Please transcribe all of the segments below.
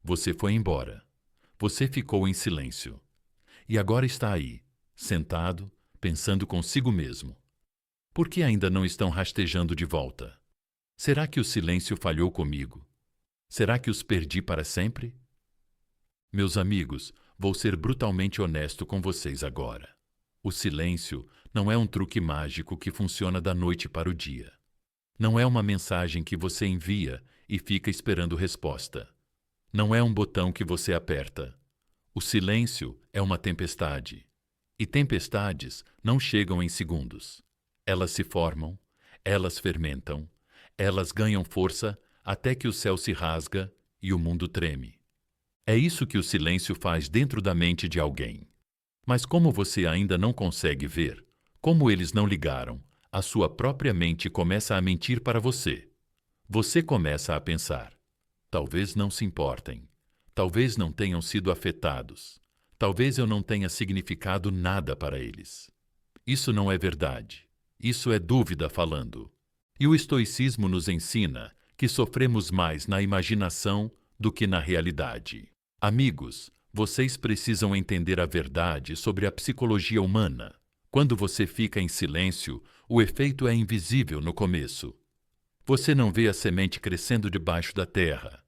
Você foi embora. Você ficou em silêncio. E agora está aí, sentado, pensando consigo mesmo. Por que ainda não estão rastejando de volta? Será que o silêncio falhou comigo? Será que os perdi para sempre? Meus amigos, vou ser brutalmente honesto com vocês agora. O silêncio não é um truque mágico que funciona da noite para o dia. Não é uma mensagem que você envia e fica esperando resposta. Não é um botão que você aperta. O silêncio é uma tempestade. E tempestades não chegam em segundos. Elas se formam, elas fermentam, elas ganham força até que o céu se rasga e o mundo treme. É isso que o silêncio faz dentro da mente de alguém. Mas como você ainda não consegue ver, como eles não ligaram, a sua própria mente começa a mentir para você. Você começa a pensar: talvez não se importem, talvez não tenham sido afetados, talvez eu não tenha significado nada para eles. Isso não é verdade. Isso é dúvida falando. E o estoicismo nos ensina que sofremos mais na imaginação do que na realidade. Amigos, vocês precisam entender a verdade sobre a psicologia humana. Quando você fica em silêncio, o efeito é invisível no começo. Você não vê a semente crescendo debaixo da terra.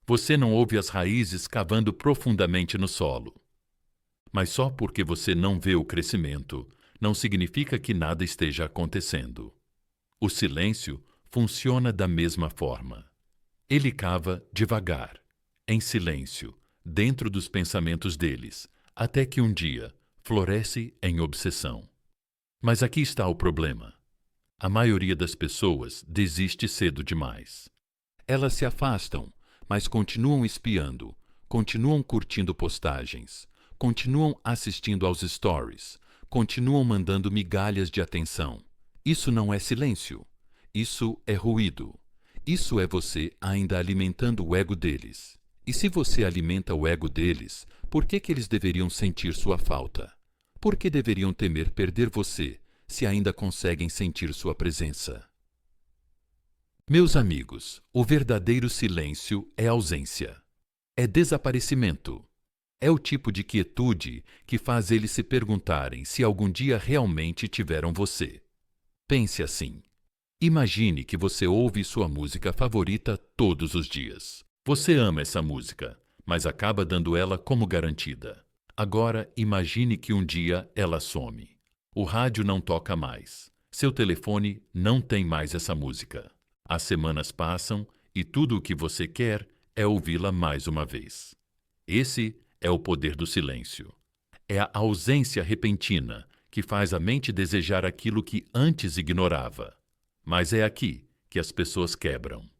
Você não ouve as raízes cavando profundamente no solo. Mas só porque você não vê o crescimento, não significa que nada esteja acontecendo. O silêncio funciona da mesma forma. Ele cava devagar, em silêncio, dentro dos pensamentos deles, até que um dia floresce em obsessão. Mas aqui está o problema. A maioria das pessoas desiste cedo demais. Elas se afastam, mas continuam espiando, continuam curtindo postagens, continuam assistindo aos stories, continuam mandando migalhas de atenção. Isso não é silêncio. Isso é ruído. Isso é você ainda alimentando o ego deles. E se você alimenta o ego deles, por que eles deveriam sentir sua falta? Por que deveriam temer perder você, se ainda conseguem sentir sua presença? Meus amigos, o verdadeiro silêncio é ausência. É desaparecimento. É o tipo de quietude que faz eles se perguntarem se algum dia realmente tiveram você. Pense assim. Imagine que você ouve sua música favorita todos os dias. Você ama essa música, mas acaba dando ela como garantida. Agora, imagine que um dia ela some. O rádio não toca mais. Seu telefone não tem mais essa música. As semanas passam e tudo o que você quer é ouvi-la mais uma vez. Esse é o poder do silêncio. É a ausência repentina que faz a mente desejar aquilo que antes ignorava. Mas é aqui que as pessoas quebram.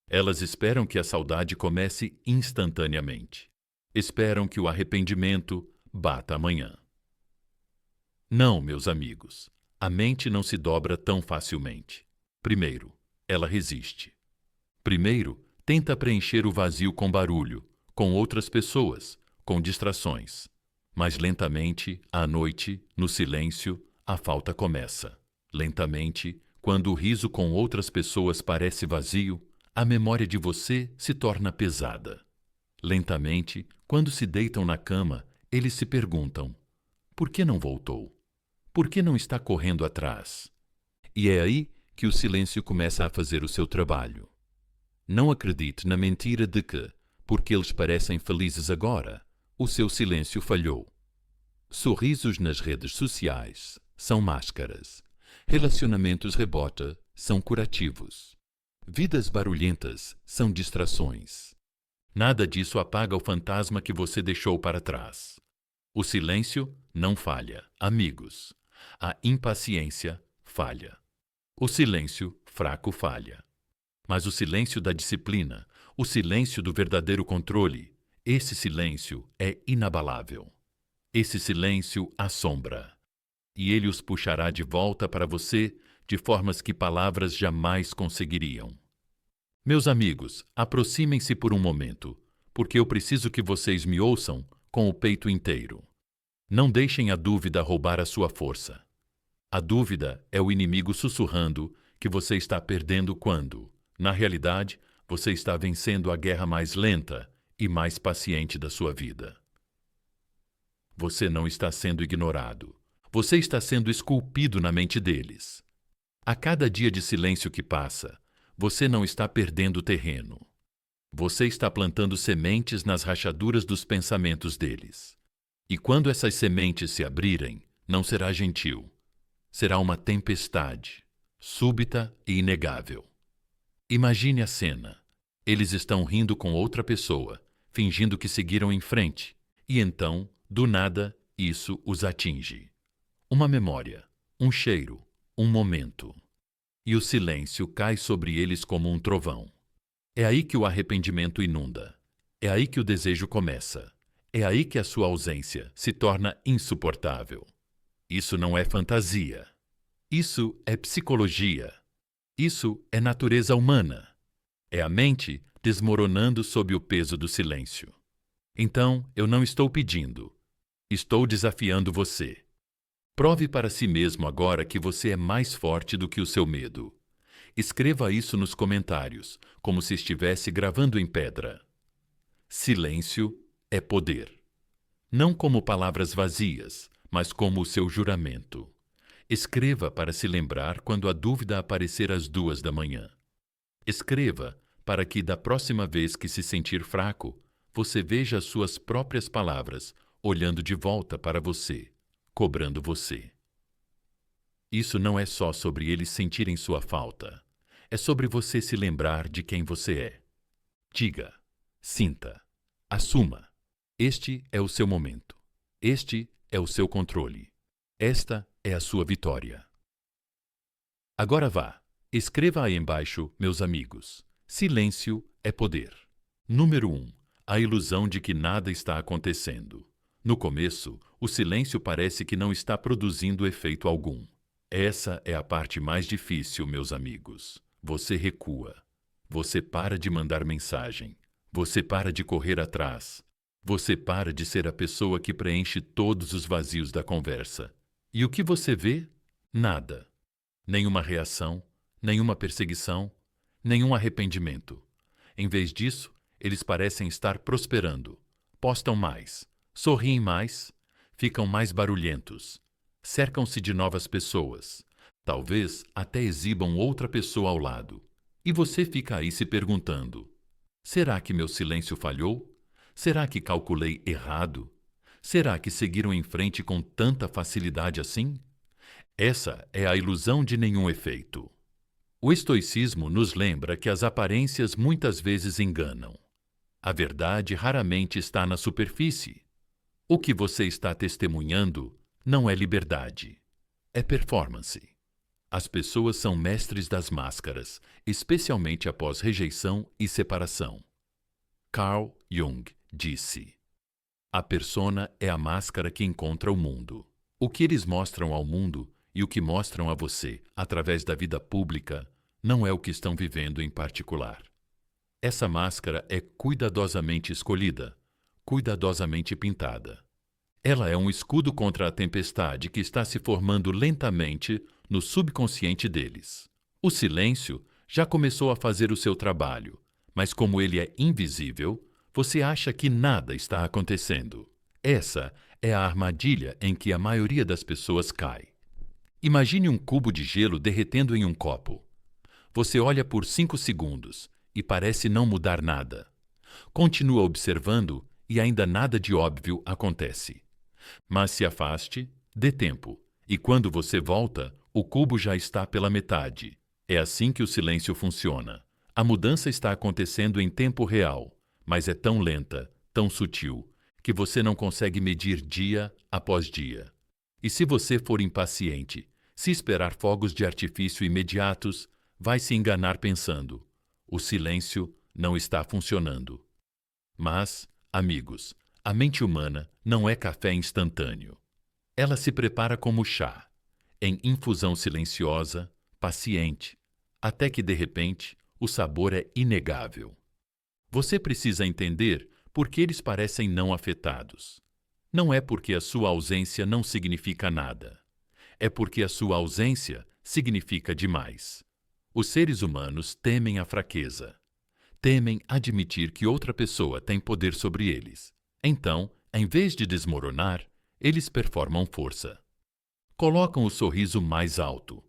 Elas esperam que a saudade comece instantaneamente. Esperam que o arrependimento bata amanhã. Não, meus amigos, a mente não se dobra tão facilmente. Primeiro, ela resiste. Primeiro, tenta preencher o vazio com barulho, com outras pessoas, com distrações. Mas lentamente, à noite, no silêncio, a falta começa. Lentamente, quando o riso com outras pessoas parece vazio, a memória de você se torna pesada. Lentamente, quando se deitam na cama, eles se perguntam: por que não voltou? Por que não está correndo atrás? E é aí que o silêncio começa a fazer o seu trabalho. Não acredite na mentira de que, porque eles parecem felizes agora, o seu silêncio falhou. Sorrisos nas redes sociais são máscaras. Relacionamentos rebota são curativos. Vidas barulhentas são distrações. Nada disso apaga o fantasma que você deixou para trás. O silêncio não falha, amigos. A impaciência falha. O silêncio fraco falha. Mas o silêncio da disciplina, o silêncio do verdadeiro controle, esse silêncio é inabalável. Esse silêncio assombra. E ele os puxará de volta para você de formas que palavras jamais conseguiriam. Meus amigos, aproximem-se por um momento, porque eu preciso que vocês me ouçam com o peito inteiro. Não deixem a dúvida roubar a sua força. A dúvida é o inimigo sussurrando que você está perdendo quando, na realidade, você está vencendo a guerra mais lenta e mais paciente da sua vida. Você não está sendo ignorado. Você está sendo esculpido na mente deles. A cada dia de silêncio que passa, você não está perdendo terreno. Você está plantando sementes nas rachaduras dos pensamentos deles. E quando essas sementes se abrirem, não será gentil. Será uma tempestade, súbita e inegável. Imagine a cena. Eles estão rindo com outra pessoa, fingindo que seguiram em frente, e então, do nada, isso os atinge. Uma memória, um cheiro, um momento. E o silêncio cai sobre eles como um trovão. É aí que o arrependimento inunda. É aí que o desejo começa. É aí que a sua ausência se torna insuportável. Isso não é fantasia. Isso é psicologia. Isso é natureza humana. É a mente desmoronando sob o peso do silêncio. Então, eu não estou pedindo. Estou desafiando você. Prove para si mesmo agora que você é mais forte do que o seu medo. Escreva isso nos comentários, como se estivesse gravando em pedra. Silêncio é poder. Não como palavras vazias, mas como o seu juramento. Escreva para se lembrar quando a dúvida aparecer às 2 da manhã. Escreva para que, da próxima vez que se sentir fraco, você veja as suas próprias palavras olhando de volta para você, cobrando você. Isso não é só sobre eles sentirem sua falta. É sobre você se lembrar de quem você é. Diga, sinta, assuma. Este é o seu momento. Este é o seu controle. Esta é a sua vitória. Agora vá, escreva aí embaixo, meus amigos. Silêncio é poder. Número 1. A ilusão de que nada está acontecendo. No começo, o silêncio parece que não está produzindo efeito algum. Essa é a parte mais difícil, meus amigos. Você recua. Você para de mandar mensagem. Você para de correr atrás. Você para de ser a pessoa que preenche todos os vazios da conversa. E o que você vê? Nada. Nenhuma reação, nenhuma perseguição, nenhum arrependimento. Em vez disso, eles parecem estar prosperando. Postam mais, sorriem mais, ficam mais barulhentos, cercam-se de novas pessoas. Talvez até exibam outra pessoa ao lado. E você fica aí se perguntando: será que meu silêncio falhou? Será que calculei errado? Será que seguiram em frente com tanta facilidade assim? Essa é a ilusão de nenhum efeito. O estoicismo nos lembra que as aparências muitas vezes enganam. A verdade raramente está na superfície. O que você está testemunhando não é liberdade, é performance. As pessoas são mestres das máscaras, especialmente após rejeição e separação. Carl Jung disse: a persona é a máscara que encontra o mundo. O que eles mostram ao mundo e o que mostram a você através da vida pública não é o que estão vivendo em particular. Essa máscara é cuidadosamente escolhida, cuidadosamente pintada. Ela é um escudo contra a tempestade que está se formando lentamente no subconsciente deles. O silêncio já começou a fazer o seu trabalho, mas como ele é invisível, você acha que nada está acontecendo. Essa é a armadilha em que a maioria das pessoas cai. Imagine um cubo de gelo derretendo em um copo. Você olha por 5 segundos e parece não mudar nada. Continua observando e ainda nada de óbvio acontece. Mas se afaste, dê tempo, e quando você volta, o cubo já está pela metade. É assim que o silêncio funciona. A mudança está acontecendo em tempo real, mas é tão lenta, tão sutil, que você não consegue medir dia após dia. E se você for impaciente, se esperar fogos de artifício imediatos, vai se enganar pensando: o silêncio não está funcionando. Mas, amigos, a mente humana não é café instantâneo. Ela se prepara como chá, em infusão silenciosa, paciente, até que, de repente, o sabor é inegável. Você precisa entender por que eles parecem não afetados. Não é porque a sua ausência não significa nada. É porque a sua ausência significa demais. Os seres humanos temem a fraqueza. Temem admitir que outra pessoa tem poder sobre eles. Então, em vez de desmoronar, eles performam força. Colocam o sorriso mais alto,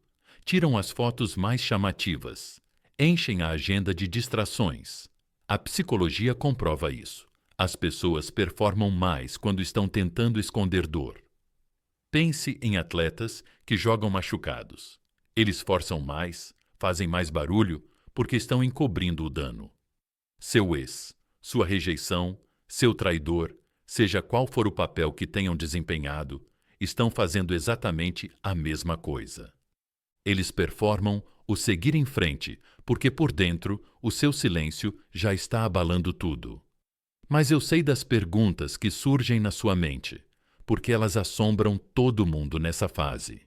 tiram as fotos mais chamativas, enchem a agenda de distrações. A psicologia comprova isso. As pessoas performam mais quando estão tentando esconder dor. Pense em atletas que jogam machucados. Eles forçam mais, fazem mais barulho porque estão encobrindo o dano. Seu ex, sua rejeição, seu traidor, seja qual for o papel que tenham desempenhado, estão fazendo exatamente a mesma coisa. Eles performam o seguir em frente, porque por dentro o seu silêncio já está abalando tudo. Mas eu sei das perguntas que surgem na sua mente, porque elas assombram todo mundo nessa fase.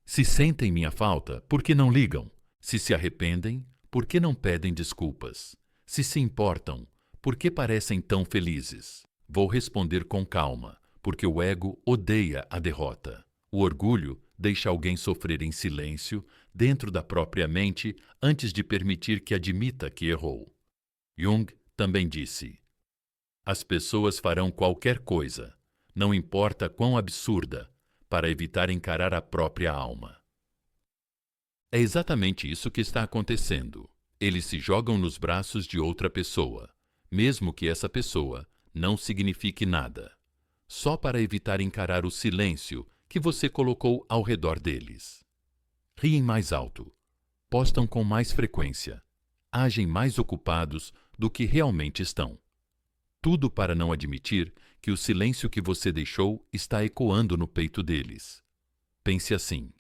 Se sentem minha falta, por que não ligam? Se arrependem, por que não pedem desculpas? Se importam, por que parecem tão felizes? Vou responder com calma, porque o ego odeia a derrota. O orgulho deixa alguém sofrer em silêncio, dentro da própria mente, antes de permitir que admita que errou. Jung também disse: as pessoas farão qualquer coisa, não importa quão absurda, para evitar encarar a própria alma. É exatamente isso que está acontecendo. Eles se jogam nos braços de outra pessoa, mesmo que essa pessoa não signifique nada, só para evitar encarar o silêncio que você colocou ao redor deles. Riem mais alto, postam com mais frequência, agem mais ocupados do que realmente estão. Tudo para não admitir que o silêncio que você deixou está ecoando no peito deles. Pense assim: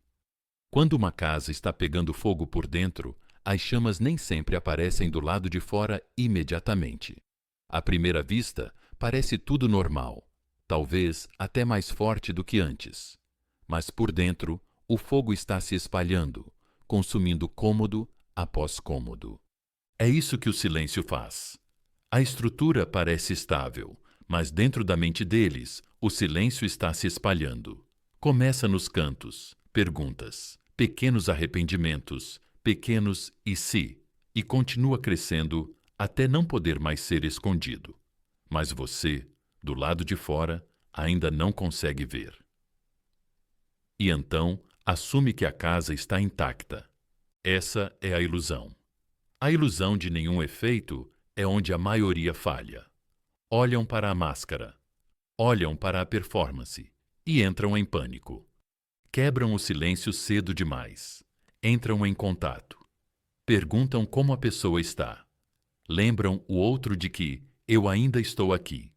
quando uma casa está pegando fogo por dentro, as chamas nem sempre aparecem do lado de fora imediatamente. À primeira vista, parece tudo normal, talvez até mais forte do que antes. Mas por dentro, o fogo está se espalhando, consumindo cômodo após cômodo. É isso que o silêncio faz. A estrutura parece estável, mas dentro da mente deles, o silêncio está se espalhando. Começa nos cantos, perguntas, pequenos arrependimentos, pequenos e continua crescendo até não poder mais ser escondido. Mas você, do lado de fora, ainda não consegue ver. E então, assume que a casa está intacta. Essa é a ilusão. A ilusão de nenhum efeito é onde a maioria falha. Olham para a máscara, olham para a performance e entram em pânico. Quebram o silêncio cedo demais. Entram em contato. Perguntam como a pessoa está. Lembram o outro de que eu ainda estou aqui.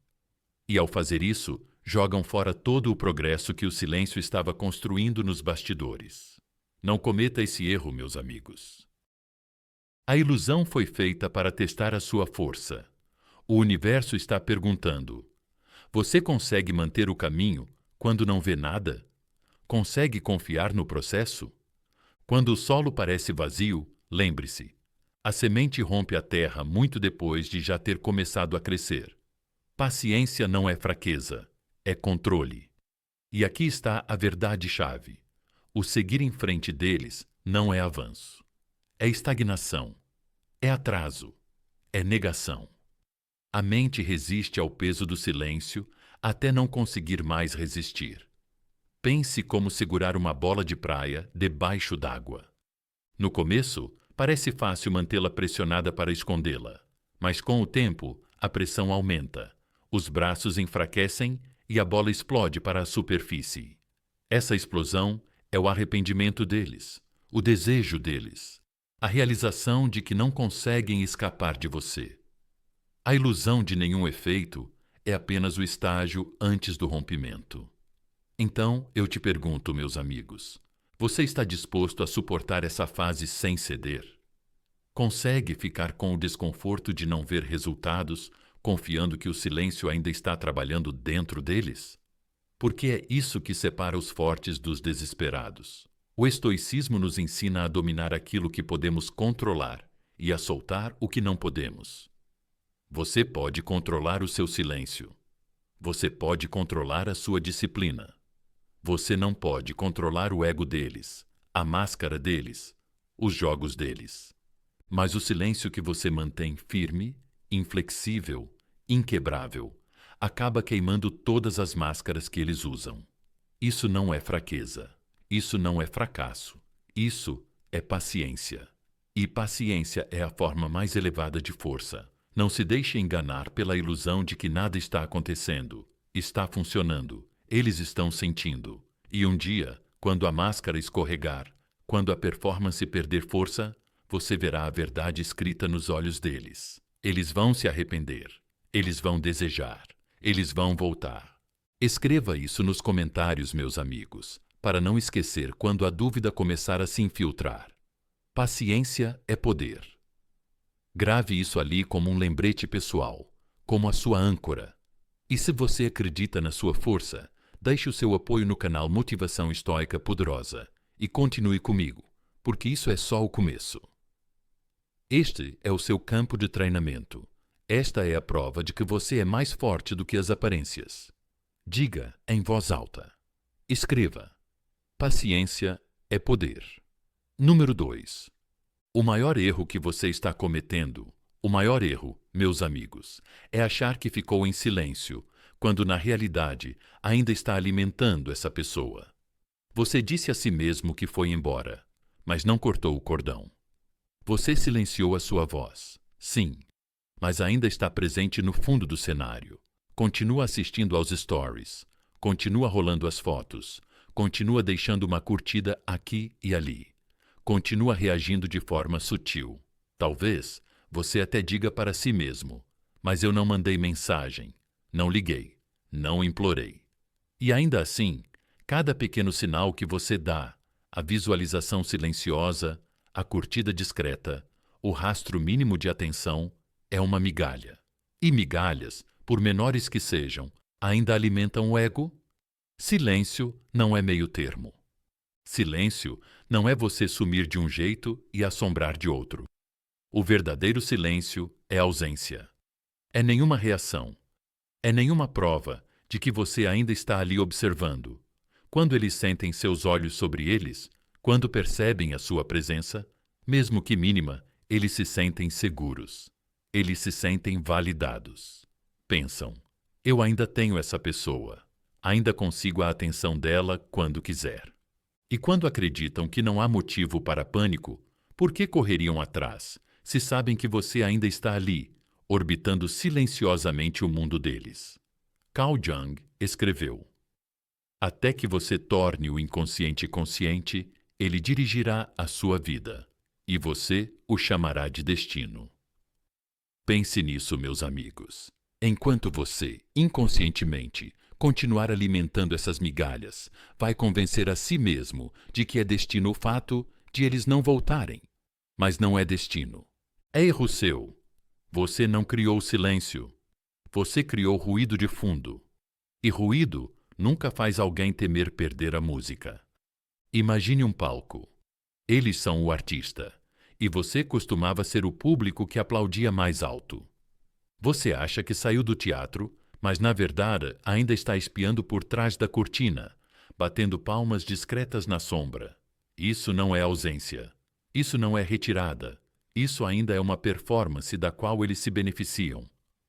E ao fazer isso, jogam fora todo o progresso que o silêncio estava construindo nos bastidores. Não cometa esse erro, meus amigos. A ilusão foi feita para testar a sua força. O universo está perguntando: você consegue manter o caminho quando não vê nada? Consegue confiar no processo? Quando o solo parece vazio, lembre-se: a semente rompe a terra muito depois de já ter começado a crescer. Paciência não é fraqueza, é controle. E aqui está a verdade-chave: o seguir em frente deles não é avanço. É estagnação, é atraso, é negação. A mente resiste ao peso do silêncio até não conseguir mais resistir. Pense como segurar uma bola de praia debaixo d'água. No começo, parece fácil mantê-la pressionada para escondê-la, mas com o tempo, a pressão aumenta, os braços enfraquecem e a bola explode para a superfície. Essa explosão é o arrependimento deles, o desejo deles, a realização de que não conseguem escapar de você. A ilusão de nenhum efeito é apenas o estágio antes do rompimento. Então, eu te pergunto, meus amigos, você está disposto a suportar essa fase sem ceder? Consegue ficar com o desconforto de não ver resultados, confiando que o silêncio ainda está trabalhando dentro deles? Porque é isso que separa os fortes dos desesperados. O estoicismo nos ensina a dominar aquilo que podemos controlar e a soltar o que não podemos. Você pode controlar o seu silêncio. Você pode controlar a sua disciplina. Você não pode controlar o ego deles, a máscara deles, os jogos deles. Mas o silêncio que você mantém firme, inflexível, inquebrável, acaba queimando todas as máscaras que eles usam. Isso não é fraqueza. Isso não é fracasso. Isso é paciência. E paciência é a forma mais elevada de força. Não se deixe enganar pela ilusão de que nada está acontecendo. Está funcionando. Eles estão sentindo. E um dia, quando a máscara escorregar, quando a performance perder força, você verá a verdade escrita nos olhos deles. Eles vão se arrepender. Eles vão desejar. Eles vão voltar. Escreva isso nos comentários, meus amigos, para não esquecer quando a dúvida começar a se infiltrar. Paciência é poder. Grave isso ali como um lembrete pessoal, como a sua âncora. E se você acredita na sua força, deixe o seu apoio no canal Motivação Estoica Poderosa e continue comigo, porque isso é só o começo. Este é o seu campo de treinamento. Esta é a prova de que você é mais forte do que as aparências. Diga em voz alta. Escreva. Paciência é poder. Número 2. O maior erro que você está cometendo, o maior erro, meus amigos, é achar que ficou em silêncio, quando na realidade ainda está alimentando essa pessoa. Você disse a si mesmo que foi embora, mas não cortou o cordão. Você silenciou a sua voz, sim, mas ainda está presente no fundo do cenário. Continua assistindo aos stories, continua rolando as fotos, continua deixando uma curtida aqui e ali. Continua reagindo de forma sutil. Talvez você até diga para si mesmo, mas eu não mandei mensagem, não liguei, não implorei. E ainda assim, cada pequeno sinal que você dá, a visualização silenciosa, a curtida discreta, o rastro mínimo de atenção, é uma migalha. E migalhas, por menores que sejam, ainda alimentam o ego? Silêncio não é meio termo. Silêncio não é você sumir de um jeito e assombrar de outro. O verdadeiro silêncio é ausência. É nenhuma reação. É nenhuma prova de que você ainda está ali observando. Quando eles sentem seus olhos sobre eles, quando percebem a sua presença, mesmo que mínima, eles se sentem seguros. Eles se sentem validados. Pensam, eu ainda tenho essa pessoa. Ainda consigo a atenção dela quando quiser. E quando acreditam que não há motivo para pânico, por que correriam atrás, se sabem que você ainda está ali, orbitando silenciosamente o mundo deles? Carl Jung escreveu: até que você torne o inconsciente consciente, ele dirigirá a sua vida, e você o chamará de destino. Pense nisso, meus amigos. Enquanto você, inconscientemente, continuar alimentando essas migalhas, vai convencer a si mesmo de que é destino o fato de eles não voltarem. Mas não é destino. É erro seu. Você não criou silêncio. Você criou ruído de fundo. E ruído nunca faz alguém temer perder a música. Imagine um palco. Eles são o artista. E você costumava ser o público que aplaudia mais alto. Você acha que saiu do teatro, mas na verdade ainda está espiando por trás da cortina, batendo palmas discretas na sombra. Isso não é ausência. Isso não é retirada. Isso ainda é uma performance da qual eles se beneficiam.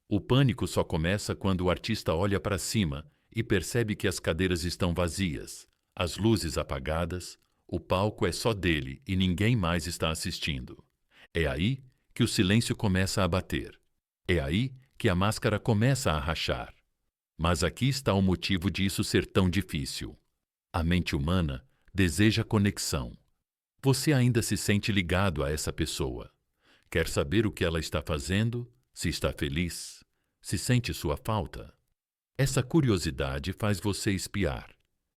O pânico só começa quando o artista olha para cima e percebe que as cadeiras estão vazias, as luzes apagadas, o palco é só dele e ninguém mais está assistindo. É aí que o silêncio começa a bater. É aí que a máscara começa a rachar. Mas aqui está o motivo de isso ser tão difícil. A mente humana deseja conexão. Você ainda se sente ligado a essa pessoa. Quer saber o que ela está fazendo, se está feliz, se sente sua falta. Essa curiosidade faz você espiar.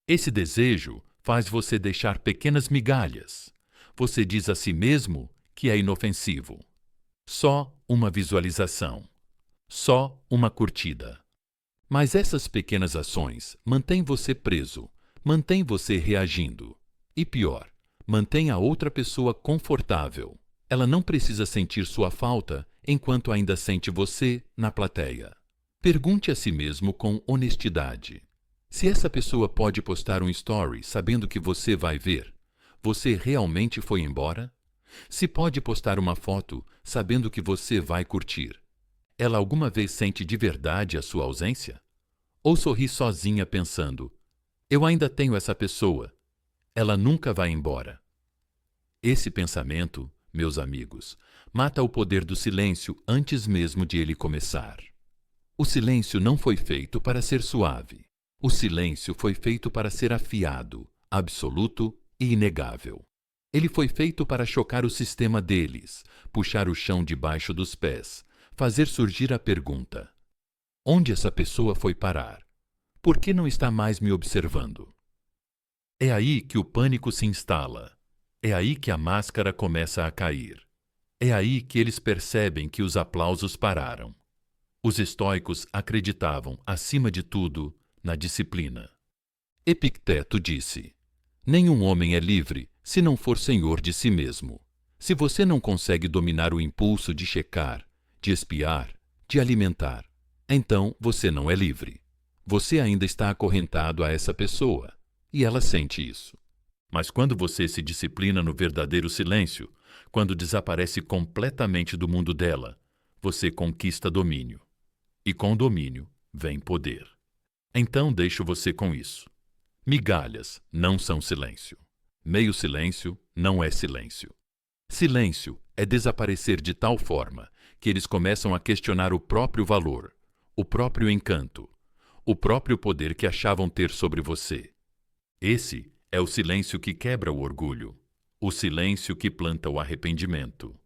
Esse desejo faz você deixar pequenas migalhas. Você diz a si mesmo que é inofensivo. Só uma visualização. Só uma curtida. Mas essas pequenas ações mantêm você preso, mantêm você reagindo. E pior, mantém a outra pessoa confortável. Ela não precisa sentir sua falta enquanto ainda sente você na plateia. Pergunte a si mesmo com honestidade. Se essa pessoa pode postar um story sabendo que você vai ver, você realmente foi embora? Se pode postar uma foto sabendo que você vai curtir, ela alguma vez sente de verdade a sua ausência? Ou sorri sozinha pensando: eu ainda tenho essa pessoa, ela nunca vai embora? Esse pensamento, meus amigos, mata o poder do silêncio antes mesmo de ele começar. O silêncio não foi feito para ser suave. O silêncio foi feito para ser afiado, absoluto e inegável. Ele foi feito para chocar o sistema deles, puxar o chão debaixo dos pés, fazer surgir a pergunta: onde essa pessoa foi parar? Por que não está mais me observando? É aí que o pânico se instala. É aí que a máscara começa a cair. É aí que eles percebem que os aplausos pararam. Os estoicos acreditavam, acima de tudo, na disciplina. Epicteto disse: nenhum homem é livre se não for senhor de si mesmo. Se você não consegue dominar o impulso de checar, de espiar, de alimentar, então você não é livre. Você ainda está acorrentado a essa pessoa, e ela sente isso. Mas quando você se disciplina no verdadeiro silêncio, quando desaparece completamente do mundo dela, você conquista domínio. E com domínio vem poder. Então deixo você com isso. Migalhas não são silêncio. Meio silêncio não é silêncio. Silêncio é desaparecer de tal forma que eles começam a questionar o próprio valor, o próprio encanto, o próprio poder que achavam ter sobre você. Esse é o silêncio que quebra o orgulho, o silêncio que planta o arrependimento,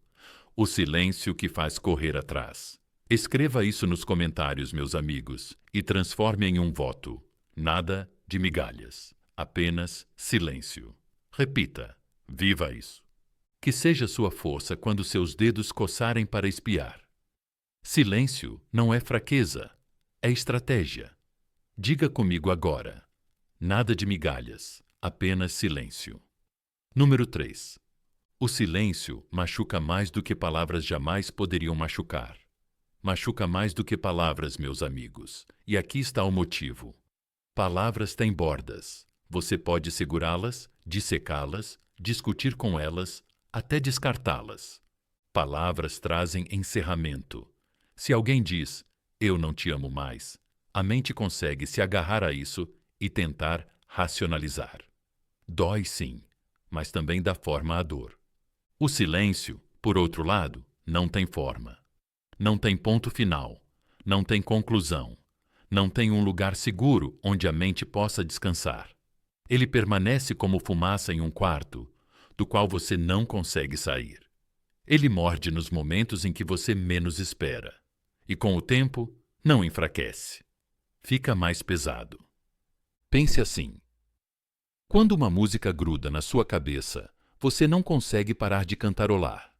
o silêncio que faz correr atrás. Escreva isso nos comentários, meus amigos, e transforme em um voto. Nada de migalhas, apenas silêncio. Repita, viva isso. Que seja sua força quando seus dedos coçarem para espiar. Silêncio não é fraqueza, é estratégia. Diga comigo agora. Nada de migalhas, apenas silêncio. Número 3. O silêncio machuca mais do que palavras jamais poderiam machucar. Machuca mais do que palavras, meus amigos. E aqui está o motivo. Palavras têm bordas. Você pode segurá-las, dissecá-las, discutir com elas, até descartá-las. Palavras trazem encerramento. Se alguém diz, eu não te amo mais, a mente consegue se agarrar a isso e tentar racionalizar. Dói sim, mas também dá forma à dor. O silêncio, por outro lado, não tem forma. Não tem ponto final, não tem conclusão, não tem um lugar seguro onde a mente possa descansar. Ele permanece como fumaça em um quarto, do qual você não consegue sair. Ele morde nos momentos em que você menos espera. E com o tempo, não enfraquece. Fica mais pesado. Pense assim. Quando uma música gruda na sua cabeça, você não consegue parar de cantarolar.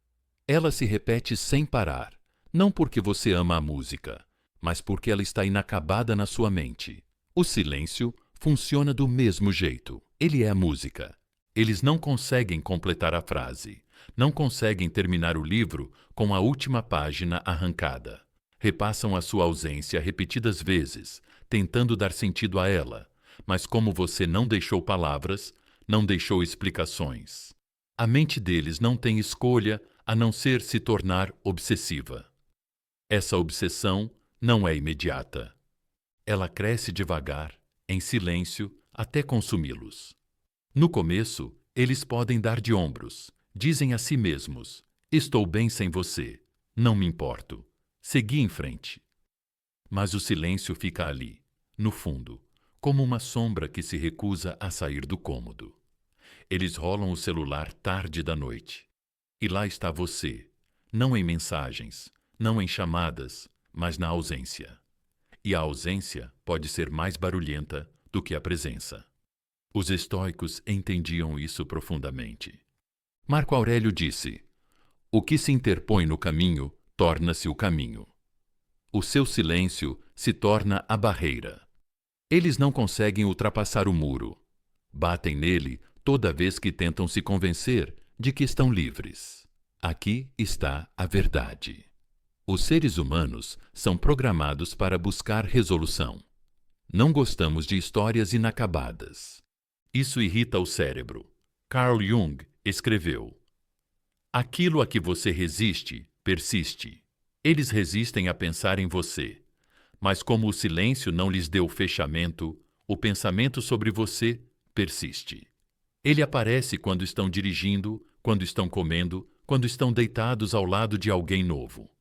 Ela se repete sem parar. Não porque você ama a música, mas porque ela está inacabada na sua mente. O silêncio funciona do mesmo jeito. Ele é a música. Eles não conseguem completar a frase. Não conseguem terminar o livro com a última página arrancada. Repassam a sua ausência repetidas vezes, tentando dar sentido a ela. Mas como você não deixou palavras, não deixou explicações. A mente deles não tem escolha a não ser se tornar obsessiva. Essa obsessão não é imediata. Ela cresce devagar, em silêncio, até consumi-los. No começo, eles podem dar de ombros. Dizem a si mesmos, estou bem sem você, não me importo. Segui em frente. Mas o silêncio fica ali, no fundo, como uma sombra que se recusa a sair do cômodo. Eles rolam o celular tarde da noite. E lá está você, não em mensagens, não em chamadas, mas na ausência. E a ausência pode ser mais barulhenta do que a presença. Os estoicos entendiam isso profundamente. Marco Aurélio disse: o que se interpõe no caminho torna-se o caminho. O seu silêncio se torna a barreira. Eles não conseguem ultrapassar o muro. Batem nele toda vez que tentam se convencer de que estão livres. Aqui está a verdade. Os seres humanos são programados para buscar resolução. Não gostamos de histórias inacabadas. Isso irrita o cérebro. Carl Jung escreveu: Aquilo a que você resiste, persiste. Eles resistem a pensar em você. Mas como o silêncio não lhes deu fechamento, o pensamento sobre você persiste. Ele aparece quando estão dirigindo, quando estão comendo, quando estão deitados ao lado de alguém novo.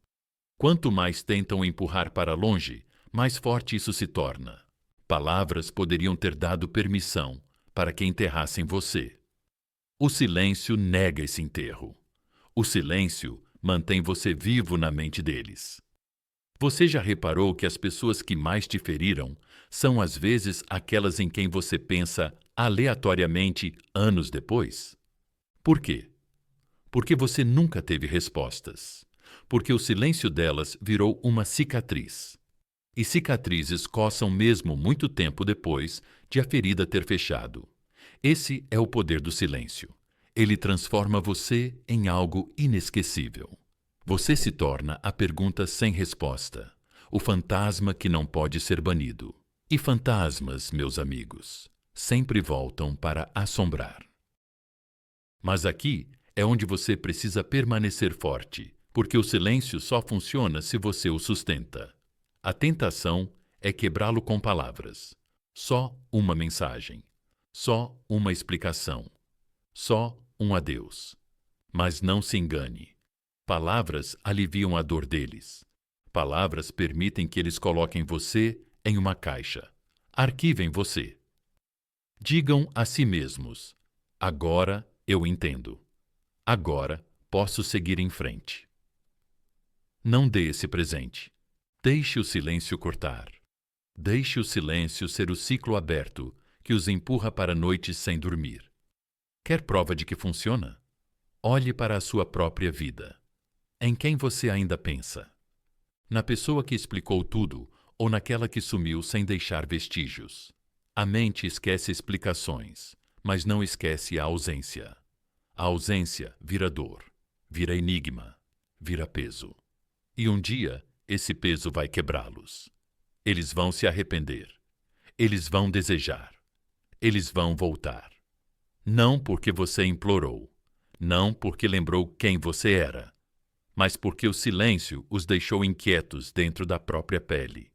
Quanto mais tentam empurrar para longe, mais forte isso se torna. Palavras poderiam ter dado permissão para que enterrassem você. O silêncio nega esse enterro. O silêncio mantém você vivo na mente deles. Você já reparou que as pessoas que mais te feriram são às vezes aquelas em quem você pensa aleatoriamente anos depois? Por quê? Porque você nunca teve respostas. Porque o silêncio delas virou uma cicatriz. E cicatrizes coçam mesmo muito tempo depois de a ferida ter fechado. Esse é o poder do silêncio. Ele transforma você em algo inesquecível. Você se torna a pergunta sem resposta, o fantasma que não pode ser banido. E fantasmas, meus amigos, sempre voltam para assombrar. Mas aqui é onde você precisa permanecer forte, porque o silêncio só funciona se você o sustenta. A tentação é quebrá-lo com palavras. Só uma mensagem. Só uma explicação. Só um adeus. Mas não se engane. Palavras aliviam a dor deles. Palavras permitem que eles coloquem você em uma caixa. Arquivem você. Digam a si mesmos: agora eu entendo. Agora posso seguir em frente. Não dê esse presente. Deixe o silêncio cortar. Deixe o silêncio ser o ciclo aberto que os empurra para noites sem dormir. Quer prova de que funciona? Olhe para a sua própria vida. Em quem você ainda pensa? Na pessoa que explicou tudo ou naquela que sumiu sem deixar vestígios? A mente esquece explicações, mas não esquece a ausência. A ausência vira dor, vira enigma, vira peso. E um dia, esse peso vai quebrá-los. Eles vão se arrepender. Eles vão desejar. Eles vão voltar. Não porque você implorou. Não porque lembrou quem você era. Mas porque o silêncio os deixou inquietos dentro da própria pele.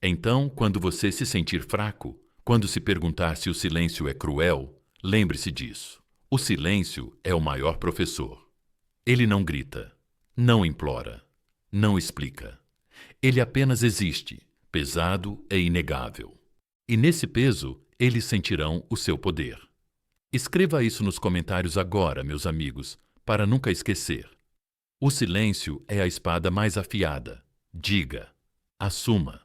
Então, quando você se sentir fraco, quando se perguntar se o silêncio é cruel, lembre-se disso. O silêncio é o maior professor. Ele não grita, não implora, não explica. Ele apenas existe, pesado e inegável. E nesse peso, eles sentirão o seu poder. Escreva isso nos comentários agora, meus amigos, para nunca esquecer. O silêncio é a espada mais afiada. Diga, assuma.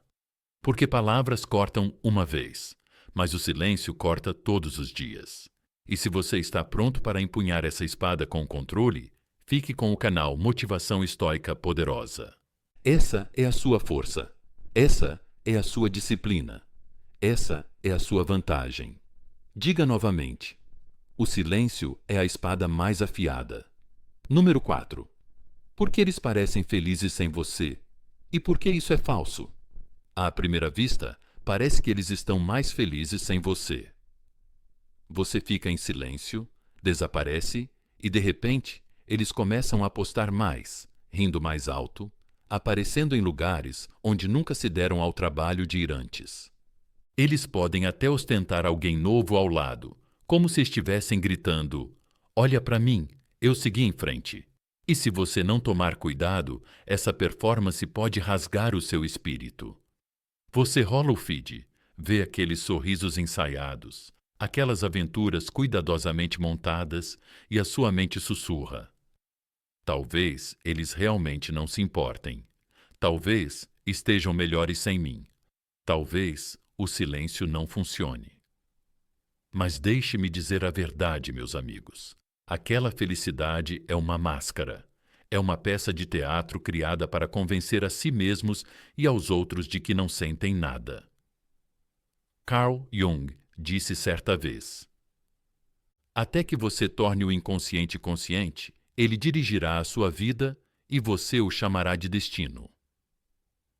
Porque palavras cortam uma vez, mas o silêncio corta todos os dias. E se você está pronto para empunhar essa espada com controle, fique com o canal Motivação Estoica Poderosa. Essa é a sua força. Essa é a sua disciplina. Essa é a sua vantagem. Diga novamente. O silêncio é a espada mais afiada. Número 4. Por que eles parecem felizes sem você? E por que isso é falso? À primeira vista, parece que eles estão mais felizes sem você. Você fica em silêncio, desaparece e, de repente, eles começam a apostar mais, rindo mais alto, aparecendo em lugares onde nunca se deram ao trabalho de ir antes. Eles podem até ostentar alguém novo ao lado, como se estivessem gritando: olha para mim, eu segui em frente. E se você não tomar cuidado, essa performance pode rasgar o seu espírito. Você rola o feed, vê aqueles sorrisos ensaiados, aquelas aventuras cuidadosamente montadas e a sua mente sussurra: talvez eles realmente não se importem. Talvez estejam melhores sem mim. Talvez o silêncio não funcione. Mas deixe-me dizer a verdade, meus amigos. Aquela felicidade é uma máscara. É uma peça de teatro criada para convencer a si mesmos e aos outros de que não sentem nada. Carl Jung disse certa vez: até que você torne o inconsciente consciente, ele dirigirá a sua vida e você o chamará de destino.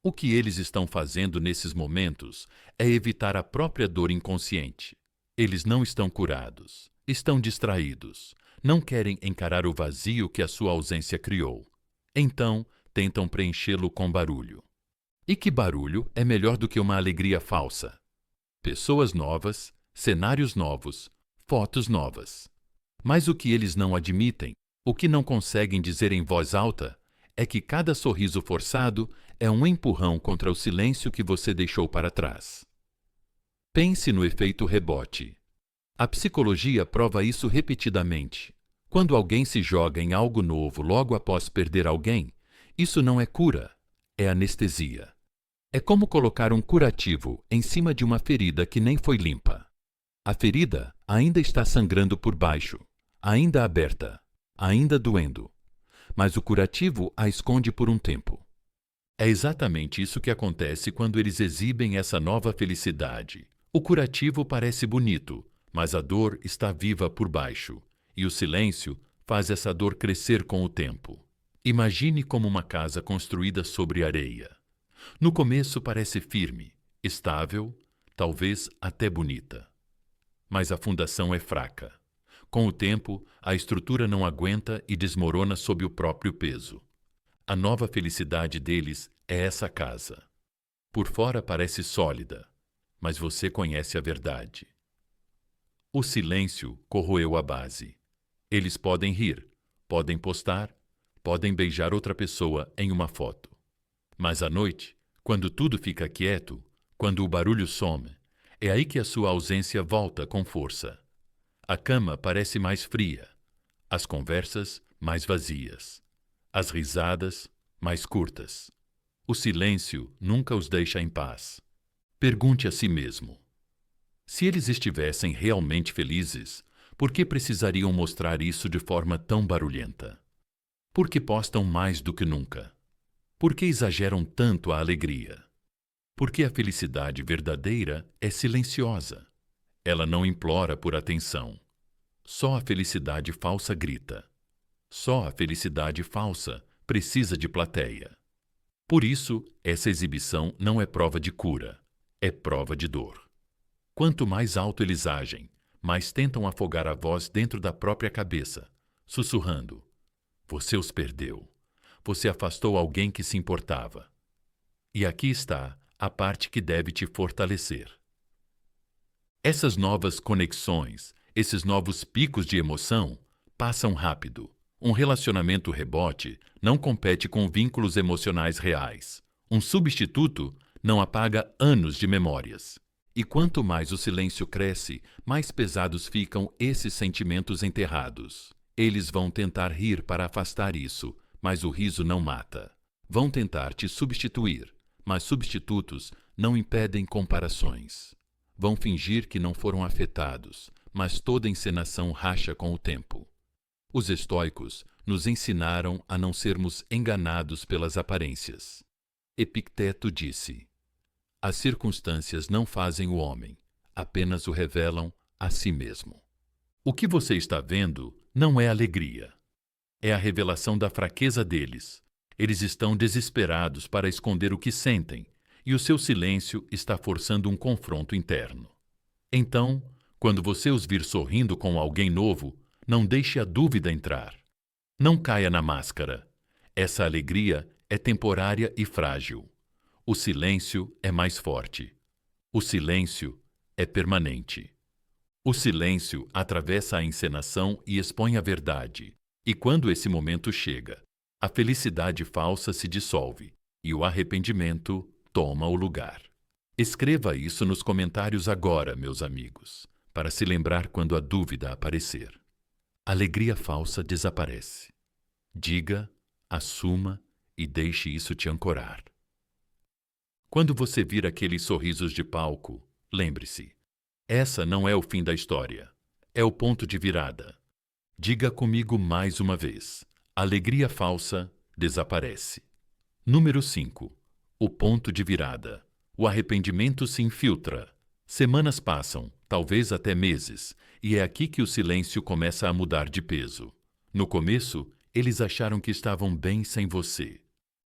O que eles estão fazendo nesses momentos é evitar a própria dor inconsciente. Eles não estão curados. Estão distraídos. Não querem encarar o vazio que a sua ausência criou. Então, tentam preenchê-lo com barulho. E que barulho é melhor do que uma alegria falsa? Pessoas novas, cenários novos, fotos novas. Mas o que eles não admitem, o que não conseguem dizer em voz alta, é que cada sorriso forçado é um empurrão contra o silêncio que você deixou para trás. Pense no efeito rebote. A psicologia prova isso repetidamente. Quando alguém se joga em algo novo logo após perder alguém, isso não é cura, é anestesia. É como colocar um curativo em cima de uma ferida que nem foi limpa. A ferida ainda está sangrando por baixo, ainda aberta, ainda doendo. Mas o curativo a esconde por um tempo. É exatamente isso que acontece quando eles exibem essa nova felicidade. O curativo parece bonito, mas a dor está viva por baixo, e o silêncio faz essa dor crescer com o tempo. Imagine como uma casa construída sobre areia. No começo parece firme, estável, talvez até bonita. Mas a fundação é fraca. Com o tempo, a estrutura não aguenta e desmorona sob o próprio peso. A nova felicidade deles é essa casa. Por fora parece sólida, mas você conhece a verdade. O silêncio corroeu a base. Eles podem rir, podem postar, podem beijar outra pessoa em uma foto. Mas à noite, quando tudo fica quieto, quando o barulho some, é aí que a sua ausência volta com força. A cama parece mais fria, as conversas mais vazias, as risadas mais curtas. O silêncio nunca os deixa em paz. Pergunte a si mesmo: se eles estivessem realmente felizes, por que precisariam mostrar isso de forma tão barulhenta? Por que postam mais do que nunca? Por que exageram tanto a alegria? Porque a felicidade verdadeira é silenciosa. Ela não implora por atenção. Só a felicidade falsa grita. Só a felicidade falsa precisa de plateia. Por isso, essa exibição não é prova de cura, é prova de dor. Quanto mais alto eles agem, mais tentam afogar a voz dentro da própria cabeça, sussurrando: você os perdeu. Você afastou alguém que se importava. E aqui está a parte que deve te fortalecer. Essas novas conexões, esses novos picos de emoção, passam rápido. Um relacionamento rebote não compete com vínculos emocionais reais. Um substituto não apaga anos de memórias. E quanto mais o silêncio cresce, mais pesados ficam esses sentimentos enterrados. Eles vão tentar rir para afastar isso, mas o riso não mata. Vão tentar te substituir, mas substitutos não impedem comparações. Vão fingir que não foram afetados, mas toda encenação racha com o tempo. Os estoicos nos ensinaram a não sermos enganados pelas aparências. Epicteto disse: as circunstâncias não fazem o homem, apenas o revelam a si mesmo. O que você está vendo não é alegria. É a revelação da fraqueza deles. Eles estão desesperados para esconder o que sentem, e o seu silêncio está forçando um confronto interno. Então, quando você os vir sorrindo com alguém novo, não deixe a dúvida entrar. Não caia na máscara. Essa alegria é temporária e frágil. O silêncio é mais forte. O silêncio é permanente. O silêncio atravessa a encenação e expõe a verdade. E quando esse momento chega, a felicidade falsa se dissolve e o arrependimento toma o lugar. Escreva isso nos comentários agora, meus amigos, para se lembrar quando a dúvida aparecer. A alegria falsa desaparece. Diga, assuma e deixe isso te ancorar. Quando você vir aqueles sorrisos de palco, lembre-se, essa não é o fim da história, é o ponto de virada. Diga comigo mais uma vez: a alegria falsa desaparece. Número 5. O ponto de virada. O arrependimento se infiltra. Semanas passam, talvez até meses, e é aqui que o silêncio começa a mudar de peso. No começo, eles acharam que estavam bem sem você.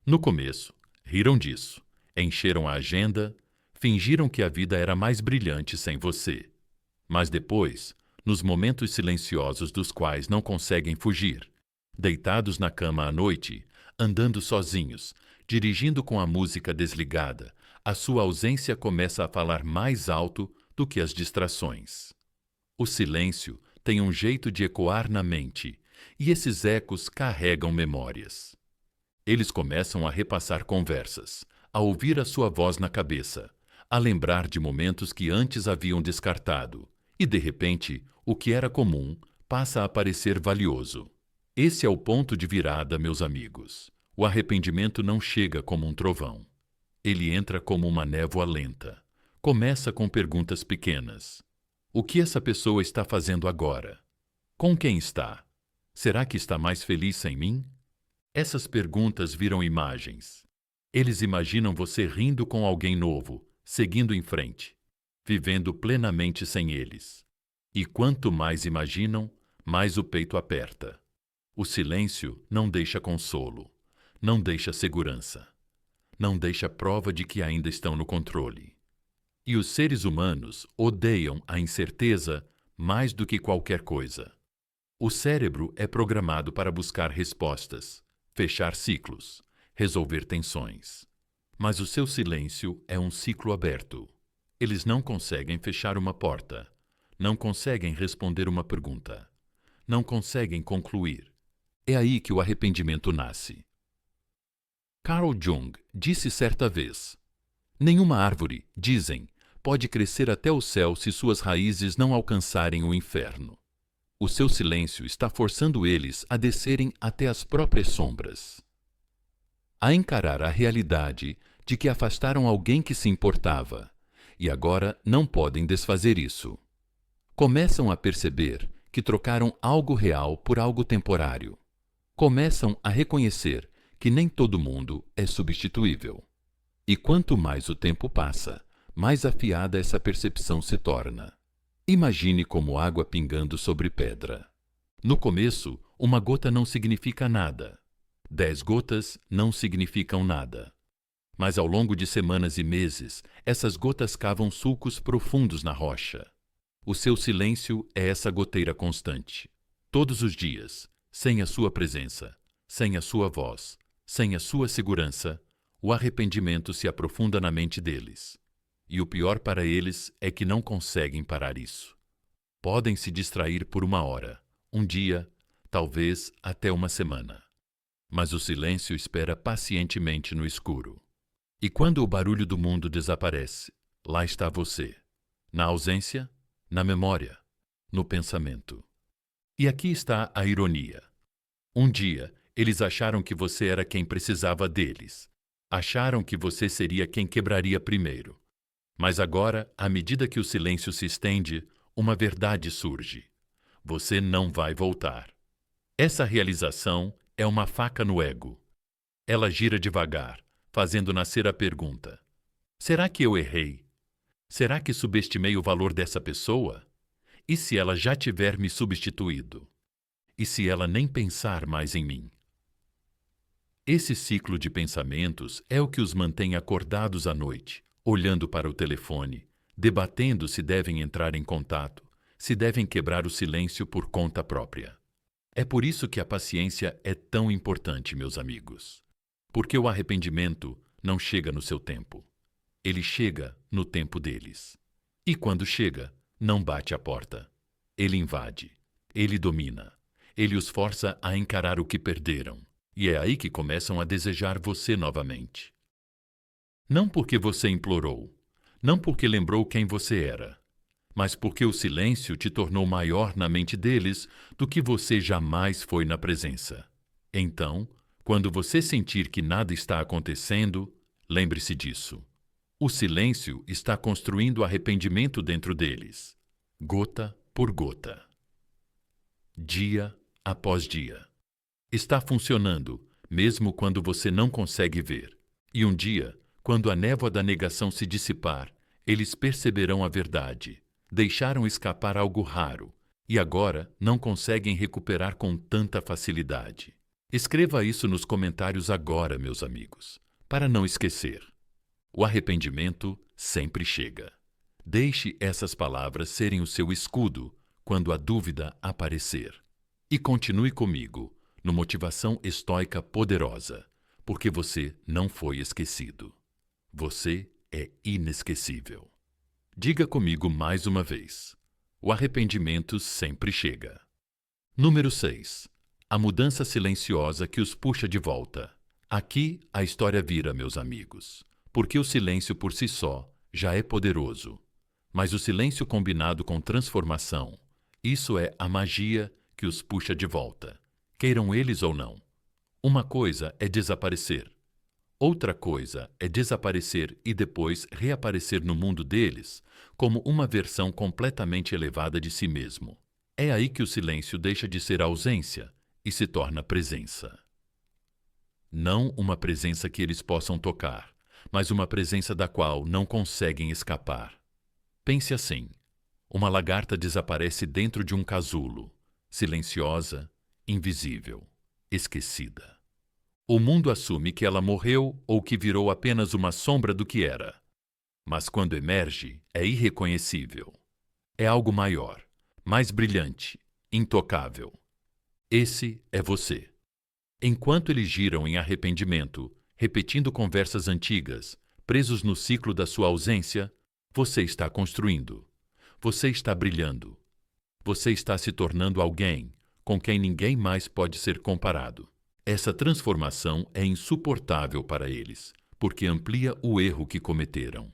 No começo, riram disso, encheram a agenda, fingiram que a vida era mais brilhante sem você. Mas depois, nos momentos silenciosos dos quais não conseguem fugir, deitados na cama à noite, andando sozinhos, dirigindo com a música desligada, a sua ausência começa a falar mais alto do que as distrações. O silêncio tem um jeito de ecoar na mente, e esses ecos carregam memórias. Eles começam a repassar conversas, a ouvir a sua voz na cabeça, a lembrar de momentos que antes haviam descartado, e de repente, o que era comum passa a parecer valioso. Esse é o ponto de virada, meus amigos. O arrependimento não chega como um trovão. Ele entra como uma névoa lenta. Começa com perguntas pequenas. O que essa pessoa está fazendo agora? Com quem está? Será que está mais feliz sem mim? Essas perguntas viram imagens. Eles imaginam você rindo com alguém novo, seguindo em frente, vivendo plenamente sem eles. E quanto mais imaginam, mais o peito aperta. O silêncio não deixa consolo, não deixa segurança, não deixa prova de que ainda estão no controle. E os seres humanos odeiam a incerteza mais do que qualquer coisa. O cérebro é programado para buscar respostas, fechar ciclos, resolver tensões. Mas o seu silêncio é um ciclo aberto. Eles não conseguem fechar uma porta, não conseguem responder uma pergunta, não conseguem concluir. É aí que o arrependimento nasce. Carl Jung disse certa vez: nenhuma árvore, dizem, pode crescer até o céu se suas raízes não alcançarem o inferno. O seu silêncio está forçando eles a descerem até as próprias sombras, a encarar a realidade de que afastaram alguém que se importava, e agora não podem desfazer isso. Começam a perceber que trocaram algo real por algo temporário. Começam a reconhecer que nem todo mundo é substituível. E quanto mais o tempo passa, mais afiada essa percepção se torna. Imagine como água pingando sobre pedra. No começo, uma gota não significa nada. 10 gotas não significam nada. Mas ao longo de semanas e meses, essas gotas cavam sulcos profundos na rocha. O seu silêncio é essa goteira constante. Todos os dias, sem a sua presença, sem a sua voz, sem a sua segurança, o arrependimento se aprofunda na mente deles. E o pior para eles é que não conseguem parar isso. Podem se distrair por uma hora, um dia, talvez até uma semana. Mas o silêncio espera pacientemente no escuro. E quando o barulho do mundo desaparece, lá está você. Na ausência, na memória, no pensamento. E aqui está a ironia. Um dia, eles acharam que você era quem precisava deles. Acharam que você seria quem quebraria primeiro. Mas agora, à medida que o silêncio se estende, uma verdade surge. Você não vai voltar. Essa realização é uma faca no ego. Ela gira devagar, fazendo nascer a pergunta: será que eu errei? Será que subestimei o valor dessa pessoa? E se ela já tiver me substituído? E se ela nem pensar mais em mim? Esse ciclo de pensamentos é o que os mantém acordados à noite, olhando para o telefone, debatendo se devem entrar em contato, se devem quebrar o silêncio por conta própria. É por isso que a paciência é tão importante, meus amigos. Porque o arrependimento não chega no seu tempo. Ele chega no tempo deles. E quando chega, não bate a porta. Ele invade. Ele domina. Ele os força a encarar o que perderam. E é aí que começam a desejar você novamente. Não porque você implorou, não porque lembrou quem você era, mas porque o silêncio te tornou maior na mente deles do que você jamais foi na presença. Então, quando você sentir que nada está acontecendo, lembre-se disso. O silêncio está construindo arrependimento dentro deles, gota por gota. Dia após dia. Está funcionando, mesmo quando você não consegue ver. E um dia, quando a névoa da negação se dissipar, eles perceberão a verdade. Deixaram escapar algo raro e agora não conseguem recuperar com tanta facilidade. Escreva isso nos comentários agora, meus amigos, para não esquecer. O arrependimento sempre chega. Deixe essas palavras serem o seu escudo quando a dúvida aparecer. E continue comigo no Motivação Estoica Poderosa, porque você não foi esquecido. Você é inesquecível. Diga comigo mais uma vez. O arrependimento sempre chega. Número 6. A mudança silenciosa que os puxa de volta. Aqui a história vira, meus amigos, porque o silêncio por si só já é poderoso. Mas o silêncio combinado com transformação, isso é a magia que os puxa de volta, queiram eles ou não. Uma coisa é desaparecer. Outra coisa é desaparecer e depois reaparecer no mundo deles como uma versão completamente elevada de si mesmo. É aí que o silêncio deixa de ser ausência e se torna presença. Não uma presença que eles possam tocar, mas uma presença da qual não conseguem escapar. Pense assim: uma lagarta desaparece dentro de um casulo, silenciosa, invisível, esquecida. O mundo assume que ela morreu ou que virou apenas uma sombra do que era. Mas quando emerge, é irreconhecível. É algo maior, mais brilhante, intocável. Esse é você. Enquanto eles giram em arrependimento, repetindo conversas antigas, presos no ciclo da sua ausência, você está construindo. Você está brilhando. Você está se tornando alguém com quem ninguém mais pode ser comparado. Essa transformação é insuportável para eles, porque amplia o erro que cometeram.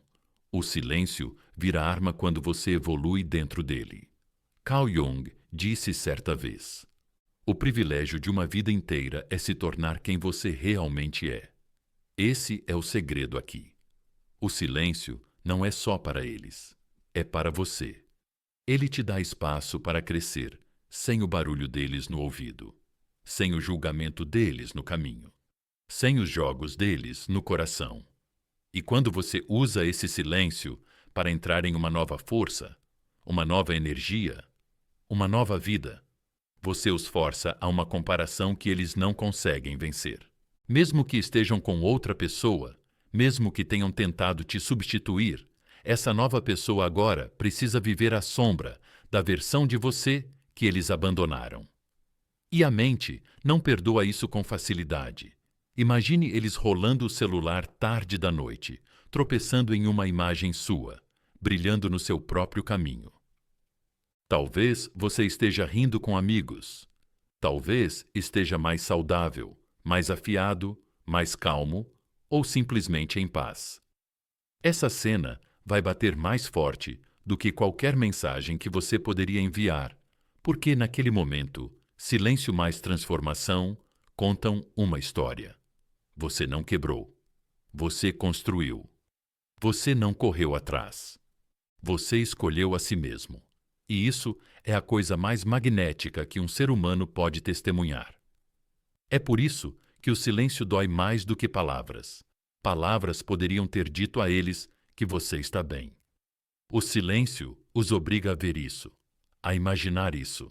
O silêncio vira arma quando você evolui dentro dele. Carl Jung disse certa vez: o privilégio de uma vida inteira é se tornar quem você realmente é. Esse é o segredo aqui. O silêncio não é só para eles, é para você. Ele te dá espaço para crescer, sem o barulho deles no ouvido, sem o julgamento deles no caminho, sem os jogos deles no coração. E quando você usa esse silêncio para entrar em uma nova força, uma nova energia, uma nova vida, você os força a uma comparação que eles não conseguem vencer. Mesmo que estejam com outra pessoa, mesmo que tenham tentado te substituir, essa nova pessoa agora precisa viver à sombra da versão de você que eles abandonaram. E a mente não perdoa isso com facilidade. Imagine eles rolando o celular tarde da noite, tropeçando em uma imagem sua, brilhando no seu próprio caminho. Talvez você esteja rindo com amigos. Talvez esteja mais saudável, mais afiado, mais calmo ou simplesmente em paz. Essa cena vai bater mais forte do que qualquer mensagem que você poderia enviar, porque naquele momento, silêncio mais transformação contam uma história. Você não quebrou. Você construiu. Você não correu atrás. Você escolheu a si mesmo. E isso é a coisa mais magnética que um ser humano pode testemunhar. É por isso que o silêncio dói mais do que palavras. Palavras poderiam ter dito a eles que você está bem. O silêncio os obriga a ver isso, a imaginar isso,